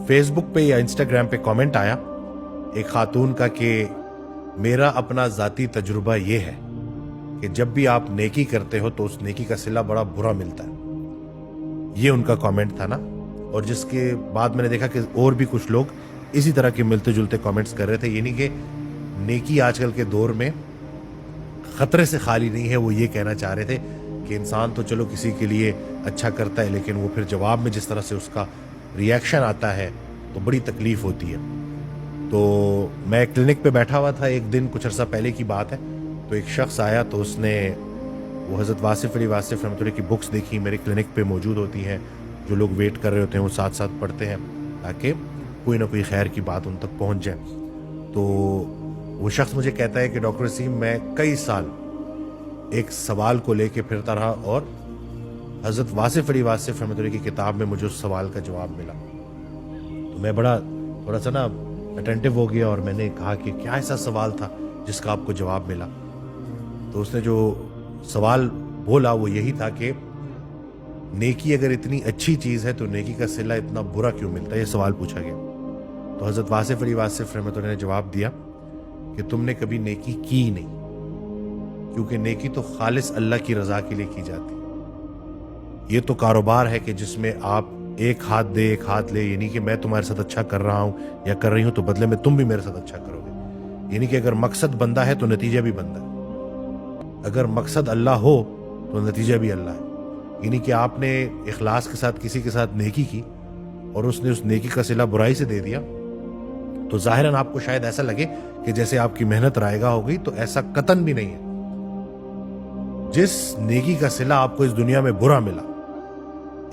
Face book पे या Instagram पे कमेंट आया एक खातून का कि मेरा अपना ज़ाती तजुर्बा ये है कि जब भी आप नेकी करते हो तो उस नेकी का सिला बड़ा बुरा मिलता है। ये उनका कमेंट था ना। और जिसके बाद मैंने देखा कि और भी कुछ लोग इसी तरह के मिलते जुलते कमेंट्स कर रहे थे। ये नहीं कि नेकी आजकल के दौर में खतरे से खाली नहीं है, वो ये कहना चाह रहे थे कि इंसान तो चलो किसी के लिए अच्छा करता है, लेकिन वो फिर जवाब में जिस तरह से उसका रिएक्शन आता है तो बड़ी तकलीफ होती है। तो मैं क्लिनिक पे बैठा हुआ था एक दिन, कुछ अर्सा पहले की बात है। तो एक शख्स आया तो उसने वो हज़रत वासिफ़ अली वासिफ़ रहमतुल्लाह की बुक्स देखी, मेरे क्लिनिक पे मौजूद होती हैं। जो लोग वेट कर रहे होते हैं वो साथ साथ पढ़ते हैं ताकि कोई ना कोई खैर की बात उन तक पहुंच जाए। तो वो शख्स मुझे कहता है कि डॉक्टर वसीम, मैं कई साल एक सवाल को लेके फिरता रहा और हज़रत वासिफ़ अली वासिफ़ रहमतुल्लाह की किताब में मुझे उस सवाल का जवाब मिला। तो मैं बड़ा थोड़ा सा ना अटेंटिव हो गया और मैंने कहा कि क्या ऐसा सवाल था जिसका आपको जवाब मिला। तो उसने जो सवाल बोला वो यही था कि नेकी अगर इतनी अच्छी चीज़ है तो नेकी का सिला इतना बुरा क्यों मिलता है, ये सवाल पूछा गया। तो हज़रत वासिफ़ अली वासिफ़ रहमतुल्लाह ने जवाब दिया कि तुमने कभी नेकी की नहीं, क्योंकि नेकी तो खालिस अल्लाह की रज़ा के लिए की जाती। ये तो कारोबार है कि जिसमें आप एक हाथ दे एक हाथ ले, यानी कि मैं तुम्हारे साथ अच्छा कर रहा हूँ या कर रही हूँ तो बदले में तुम भी मेरे साथ अच्छा करोगे। यानी कि अगर मकसद बंदा है तो नतीजा भी बंदा है, अगर मकसद अल्लाह हो तो नतीजा भी अल्लाह है। यानी कि आपने इखलास के साथ किसी के साथ नेकी की और उसने उस नेकी का सिला बुराई से दे दिया तो जाहिरन आपको शायद ऐसा लगे कि जैसे आपकी मेहनत रायगा हो गई, तो ऐसा कतन भी नहीं है। जिस नेकी का सिला आपको इस दुनिया में बुरा मिला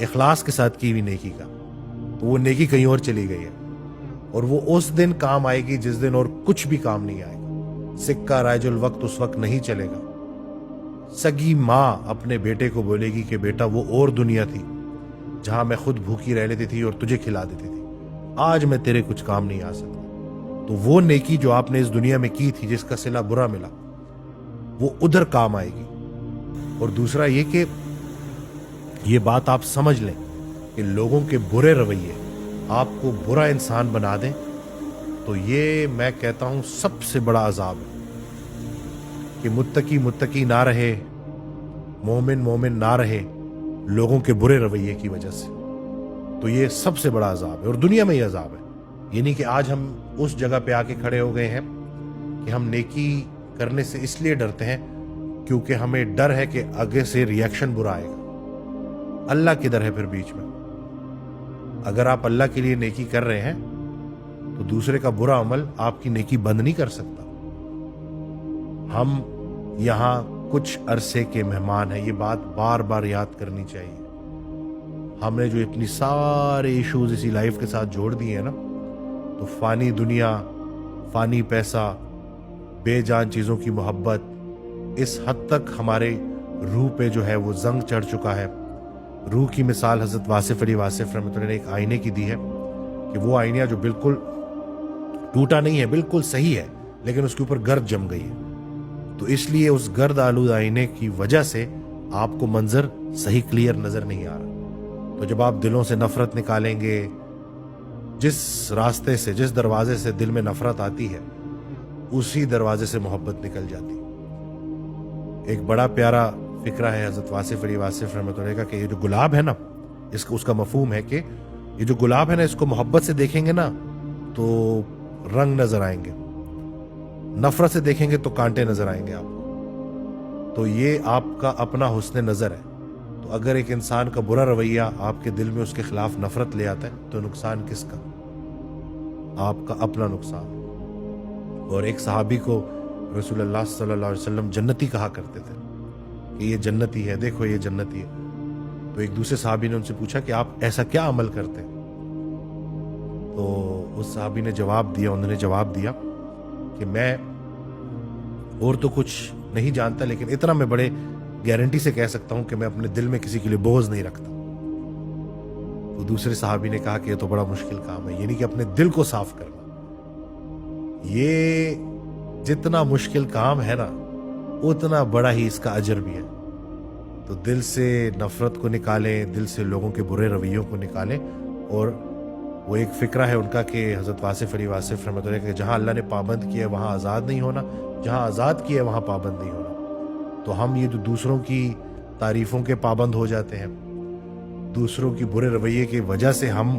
इखलास के साथ की हुई नेकी का, तो वो नेकी कहीं और चली गई है और वो उस दिन काम आएगी जिस दिन और कुछ भी काम नहीं आएगा। सिक्का राजुल वक्त उस वक्त नहीं चलेगा। सगी माँ अपने बेटे को बोलेगी कि बेटा वो और दुनिया थी जहां मैं खुद भूखी रह लेती थी और तुझे खिला देती थी, आज मैं तेरे कुछ काम नहीं आ सकता। तो वो नेकी जो आपने इस दुनिया में की थी जिसका सिला बुरा मिला, वो उधर काम आएगी। और दूसरा ये कि ये बात आप समझ लें कि लोगों के बुरे रवैये आपको बुरा इंसान बना दें, तो ये मैं कहता हूं सबसे बड़ा अजाब है कि मुत्तकी ना रहे, मोमिन मोमिन ना रहे लोगों के बुरे रवैये की वजह से। तो ये सबसे बड़ा अजाब है और दुनिया में ये अजाब है। यानी कि आज हम उस जगह पे आके खड़े हो गए हैं कि हम नेकी करने से इसलिए डरते हैं क्योंकि हमें डर है कि आगे से रिएक्शन बुरा आएगा। अल्लाह किधर है फिर बीच में? अगर आप अल्लाह के लिए नेकी कर रहे हैं तो दूसरे का बुरा अमल आपकी नेकी बंद नहीं कर सकता। हम यहां कुछ अरसे के मेहमान हैं, ये बात बार बार याद करनी चाहिए। हमने जो इतनी सारे इश्यूज इसी लाइफ के साथ जोड़ दिए हैं ना, तो फानी दुनिया, फानी पैसा, बेजान चीजों की मोहब्बत इस हद तक हमारे रूह पे जो है वो जंग चढ़ चुका है। रूह की मिसाल हज़रत वासिफ़ अली वासिफ़ रहमतुल्लाह ने एक आईने की दी है कि वो आईना जो बिल्कुल टूटा नहीं है, बिल्कुल सही है, लेकिन उसके ऊपर गर्द जम गई है। तो इसलिए उस गर्द आलूद आईने की वजह से आपको मंजर सही क्लियर नजर नहीं आ रहा। तो जब आप दिलों से नफरत निकालेंगे, जिस रास्ते से, जिस दरवाजे से दिल में नफरत आती है, उसी दरवाजे से मोहब्बत निकल जाती है। एक बड़ा प्यारा फिक्रा है हज़रत वासिफ़ अली वासिफ़ रहमतुल्लाह का कि ये जो गुलाब है ना, इसका उसका मफहूम है कि ये जो गुलाब है ना, इसको मोहब्बत से देखेंगे ना तो रंग नजर आएंगे, नफरत से देखेंगे तो कांटे नजर आएंगे आपको। तो ये आपका अपना हुस्न नजर है। तो अगर एक इंसान का बुरा रवैया आपके दिल में उसके खिलाफ नफरत ले आता है तो नुकसान किसका? आपका अपना नुकसान। और एक सहाबी को रसूलुल्लाह सल्लल्लाहु अलैहि वसल्लम जन्नती कहा करते थे कि ये जन्नती है, देखो ये जन्नती है। तो एक दूसरे सहाबी ने उनसे पूछा कि आप ऐसा क्या अमल करते हैं? तो उस सहाबी ने जवाब दिया, उन्होंने जवाब दिया कि मैं और तो कुछ नहीं जानता, लेकिन इतना मैं बड़े गारंटी से कह सकता हूं कि मैं अपने दिल में किसी के लिए बोझ नहीं रखता। तो दूसरे सहाबी ने कहा कि ये तो बड़ा मुश्किल काम है, यानी कि अपने दिल को साफ करना। ये जितना मुश्किल काम है ना, उतना बड़ा ही इसका अजर भी है। तो दिल से नफरत को निकालें, दिल से लोगों के बुरे रवैयों को निकालें और وہ ایک فکرہ ہے ان کا کہ حضرت واصف علی واصف رحمۃ اللہ کہ جہاں اللہ نے پابند کیا ہے وہاں آزاد نہیں ہونا، جہاں آزاد کیا ہے وہاں پابند نہیں ہونا۔ تو ہم یہ جو دوسروں کی تعریفوں کے پابند ہو جاتے ہیں، دوسروں کی برے رویے کی وجہ سے ہم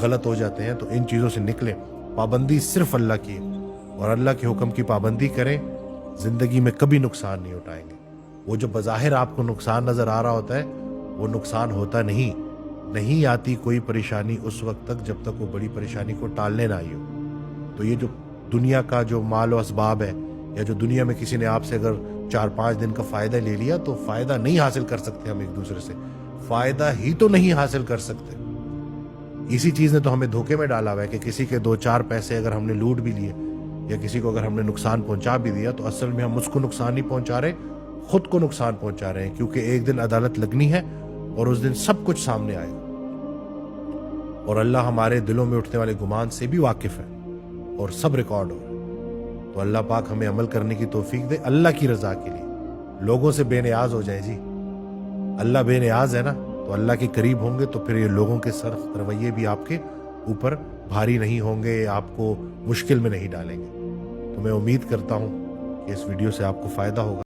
غلط ہو جاتے ہیں، تو ان چیزوں سے نکلیں۔ پابندی صرف اللہ کی ہے، اور اللہ کے حکم کی پابندی کریں، زندگی میں کبھی نقصان نہیں اٹھائیں گے۔ وہ جو بظاہر آپ کو نقصان نظر آ رہا ہوتا ہے وہ نقصان ہوتا نہیں آتی کوئی پریشانی اس وقت تک جب تک وہ بڑی پریشانی کو ٹالنے نہ آئی ہو۔ تو یہ جو دنیا کا جو مال و اسباب ہے، یا جو دنیا میں کسی نے آپ سے اگر 4-5 دن کا فائدہ لے لیا، تو فائدہ نہیں حاصل کر سکتے ہم ایک دوسرے سے، فائدہ ہی تو نہیں حاصل کر سکتے۔ اسی چیز نے تو ہمیں دھوکے میں ڈالا ہوا ہے کہ کسی کے 2-4 پیسے اگر ہم نے لوٹ بھی لیے، یا کسی کو اگر ہم نے نقصان پہنچا بھی دیا، تو اصل میں ہم اس کو نقصان نہیں پہنچا رہے، خود کو نقصان پہنچا رہے ہیں، کیونکہ ایک دن عدالت لگنی ہے اور اس دن سب کچھ سامنے آئے گا، اور اللہ ہمارے دلوں میں اٹھنے والے گمان سے بھی واقف ہے، اور سب ریکارڈ ہو رہا ہے۔ تو اللہ پاک ہمیں عمل کرنے کی توفیق دے اللہ کی رضا کے لیے، لوگوں سے بے نیاز ہو جائیں جی۔ اللہ بے نیاز ہے نا، تو اللہ کے قریب ہوں گے تو پھر یہ لوگوں کے سخت رویے بھی آپ کے اوپر بھاری نہیں ہوں گے، آپ کو مشکل میں نہیں ڈالیں گے۔ تو میں امید کرتا ہوں کہ اس ویڈیو سے آپ کو فائدہ ہوگا۔